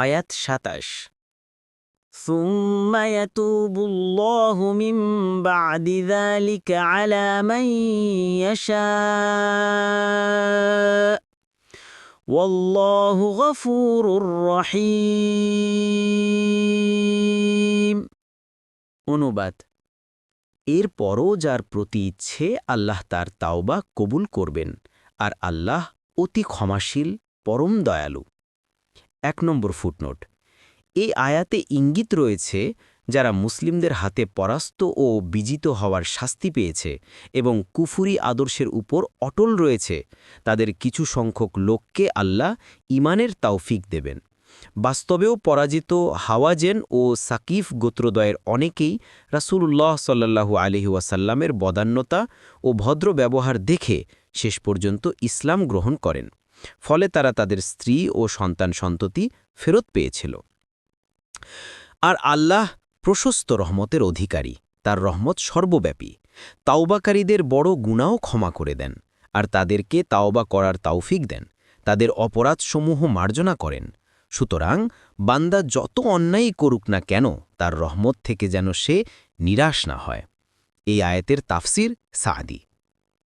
আয়াত ২৭। ثم يتوب الله من بعد ذلك على من يشاء والله غفور رحيم। অনুবাদ: এরপরও যার প্রতি ইচ্ছে আল্লাহ তার তাওবা কবুল করবেন, আর আল্লাহ অতি ক্ষমাশীল, পরম দয়ালু। ১ নম্বর ফুটনোট: এই আয়াতে ইঙ্গিত রয়েছে যারা মুসলিমদের হাতে পরাস্ত ও বিজিত হওয়ার শাস্তি পেয়েছে এবং কুফুরি আদর্শের উপর অটল রয়েছে, তাদের কিছু সংখ্যক লোককে আল্লাহ ইমানের তাওফিক দেবেন। বাস্তবেও পরাজিত হাওয়াজেন ও সাকিফ গোত্রদ্বয়ের অনেকেই রাসূলুল্লাহ সাল্লাল্লাহু আলাইহি ওয়াসাল্লামের বদান্যতা ও ভদ্র ব্যবহার দেখে শেষ পর্যন্ত ইসলাম গ্রহণ করেন। ফলে তারা তাদের স্ত্রী ও সন্তান সন্ততি ফেরত পেয়েছিল। আর আল্লাহ প্রশস্ত রহমতের অধিকারী, তার রহমত সর্বব্যাপী। তাওবাকারীদের বড় গুনাহও ক্ষমা করে দেন, আর তাদেরকে তাওবা করার তাওফিক দেন, তাদের অপরাধসমূহ মার্জনা করেন। সুতরাং বান্দা যত অন্যায়ই করুক না কেন, তার রহমত থেকে যেন সে নিরাশ না হয়। এই আয়াতের তাফসির সাদি।